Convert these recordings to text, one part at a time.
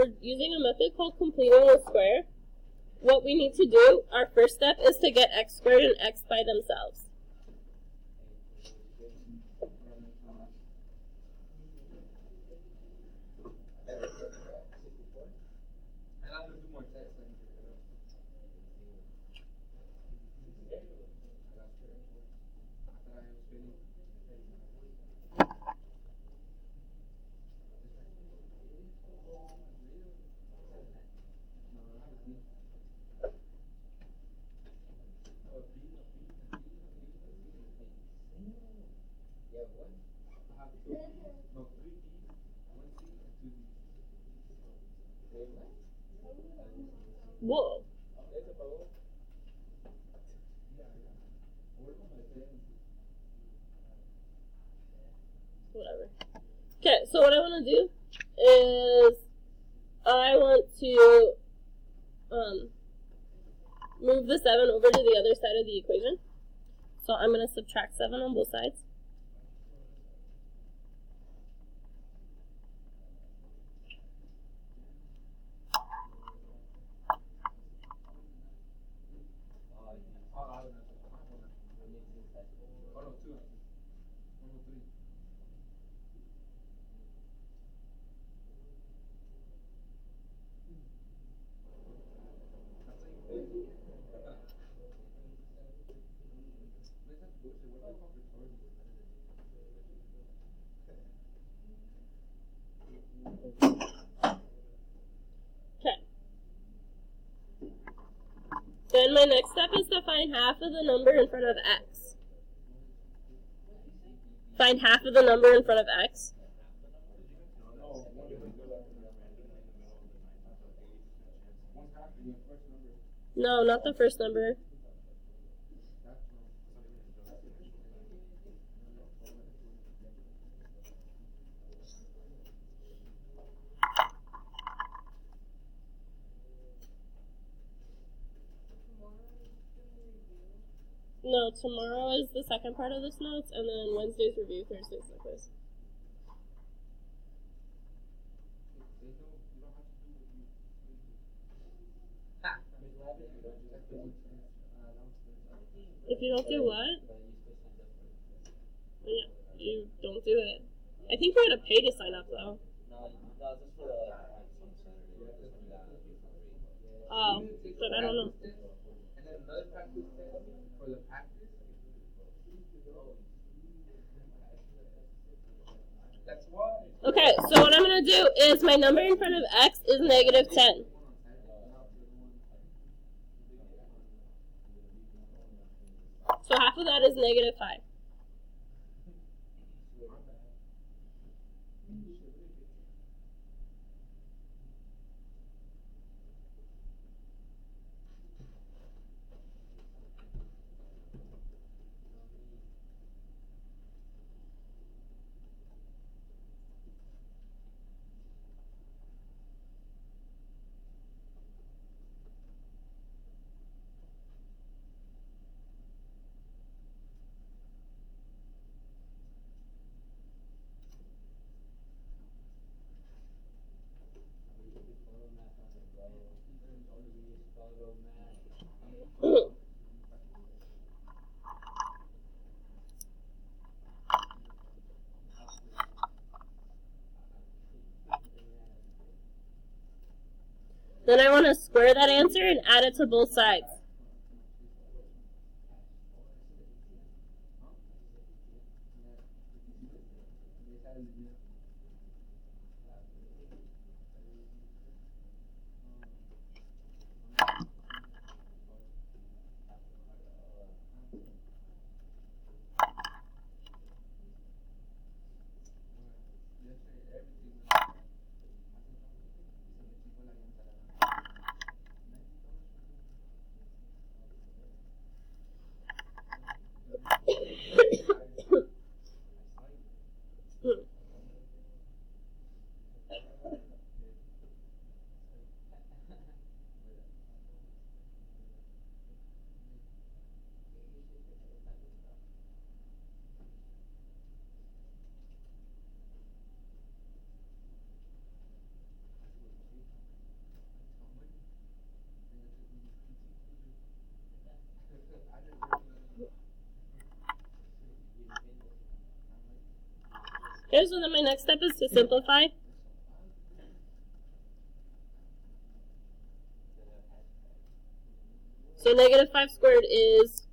we're using a method called completing a square. What we need to do, our first step is to get x squared and x by themselves. Whoa. Whatever. Okay, so what I want to do is I want to move the 7 over to the other side of the equation. So I'm going to subtract 7 on both sides. Okay. Then my next step is to find half of the number in front of x. Find half of the number in front of x. No, not the first number. No, tomorrow is the second part of this notes, and then Wednesday's review, Thursday's the quiz. If you don't do what? Yeah, you don't do it. I think you gotta pay to sign up, though. Oh, but I don't know. Okay, so what I'm going to do is my number in front of x is negative 10. So half of that is negative 5. Then I want to square that answer and add it to both sides. Okay, so then my next step is to simplify. So negative 5 squared is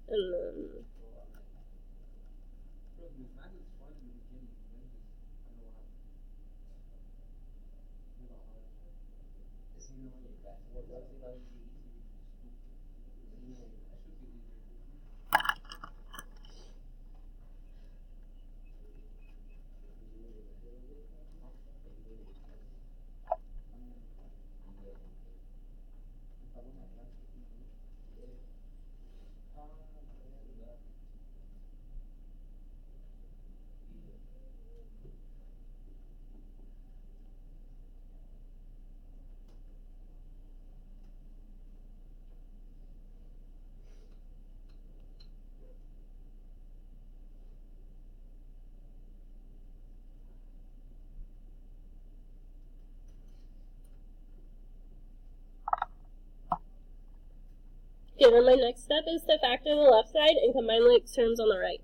and then okay, then my next step is to factor the left side and combine the terms on the right.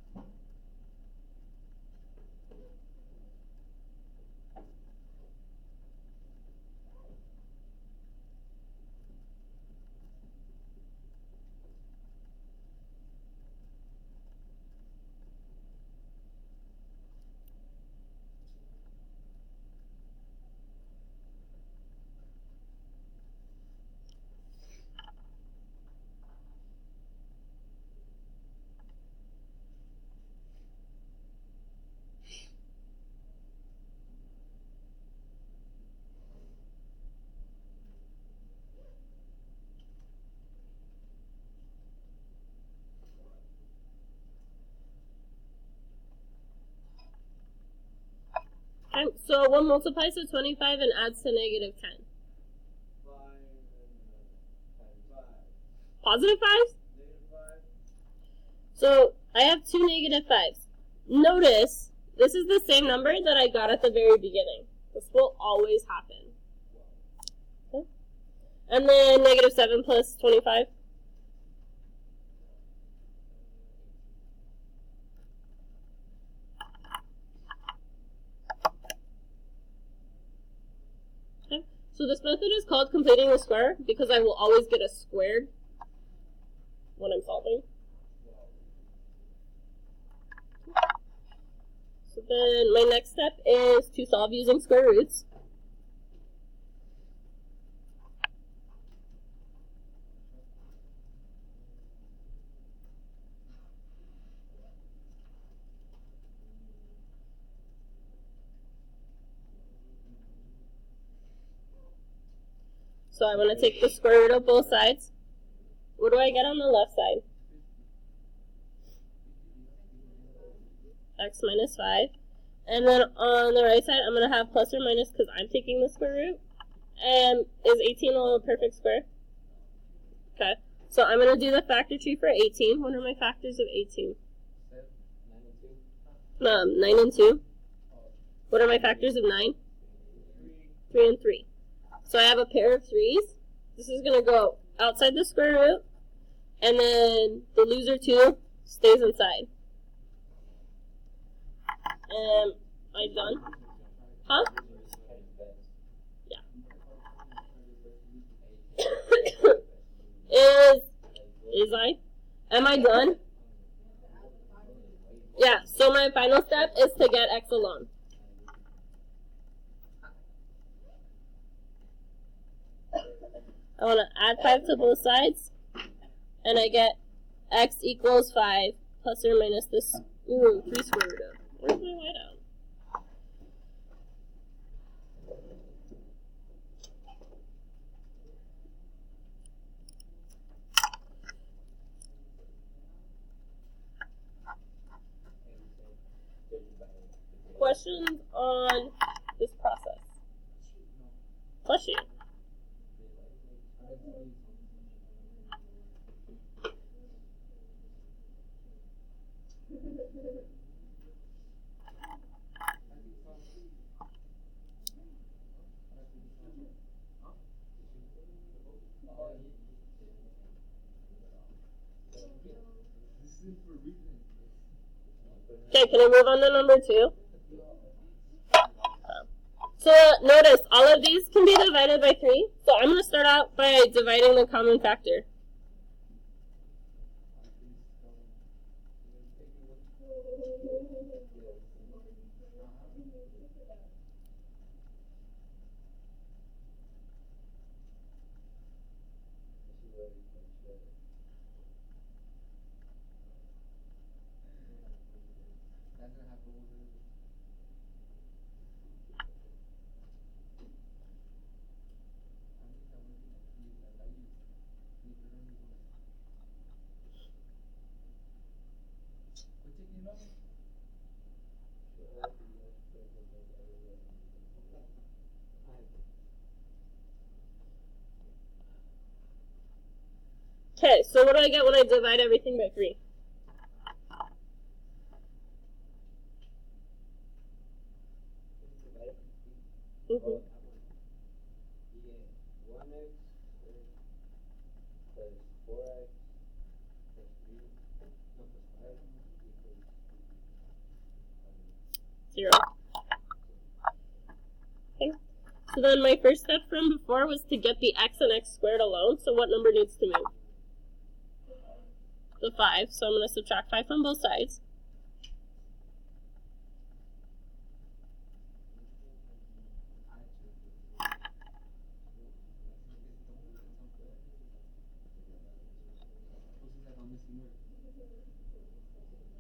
Okay, so what multiplies to 25 and adds to negative 10? Positive 5s? So I have two negative 5s. Notice, this is the same number that I got at the very beginning. This will always happen. Okay. And then negative 7 plus 25. Okay. So this method is called completing the square because I will always get a squared when I'm solving. So then my next step is to solve using square roots. So I want to take the square root of both sides. What do I get on the left side? X minus 5. And then on the right side, I'm going to have plus or minus because I'm taking the square root. And is 18 a perfect square? Okay. So I'm going to do the factor tree for 18. What are my factors of 18? 9 and 2. What are my factors of 9? 3 and 3. So I have a pair of 3s. This is going to go outside the square root. And then the loser 2 stays inside. Am I done? Huh? Yeah. Is I? Am I done? Yeah, so my final step is to get x alone. I want to add 5 to both sides, and I get x equals 5 plus or minus this, 3 square root of. Where's my whiteout? Questions on this process? Question. Okay, can I move on to number 2? So notice, all of these can be divided by 3. So I'm going to start out by dividing the common factor. Okay, so what do I get when I divide everything by 3? Mm-hmm. Zero. Okay. So then my first step from before was to get the x and x squared alone. So what number needs to move? The 5. So I'm going to subtract 5 from both sides.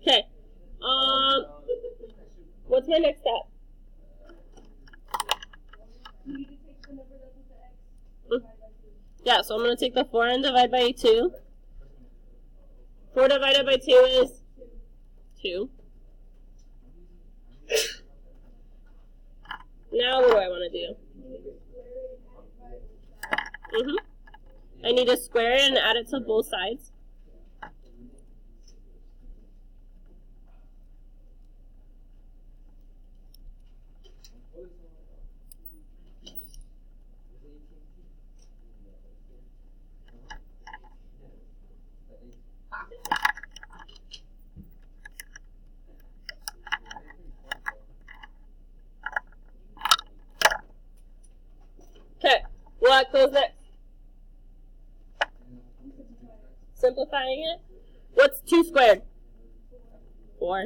Okay. What's my next step? Yeah, so I'm going to take the 4 and divide by 2. 4 divided by 2 is 2. Now what do I want to do? I need to square it and add it to both sides. Okay, what goes next? Simplifying it. What's 2 squared? 4.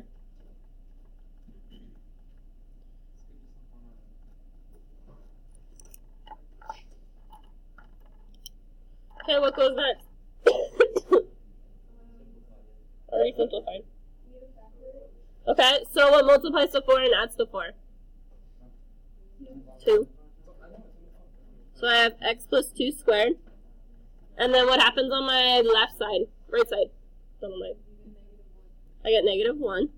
Okay, what goes next? Already simplified. Okay, so what multiplies to 4 and adds to 4? 2. So I have x plus 2 squared. And then what happens on my left side? Right side. I get negative 1.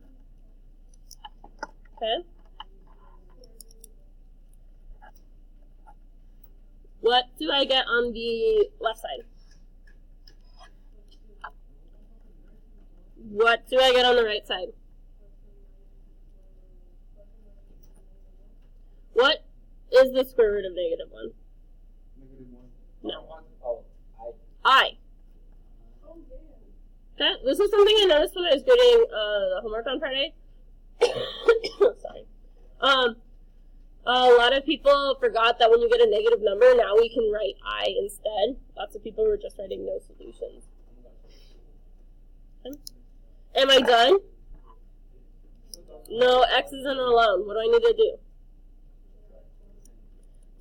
Okay. What do I get on the left side? What do I get on the right side? What is the square root of negative 1? No. I. Okay, this is something I noticed when I was grading the homework on Friday. Sorry. A lot of people forgot that when you get a negative number, now we can write I instead. Lots of people were just writing no solutions. Okay. Am I done? No, x isn't alone. What do I need to do?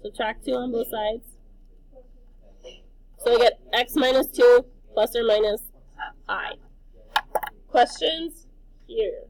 Subtract 2 on both sides. So I get x minus 2 plus or minus I. Questions? Here.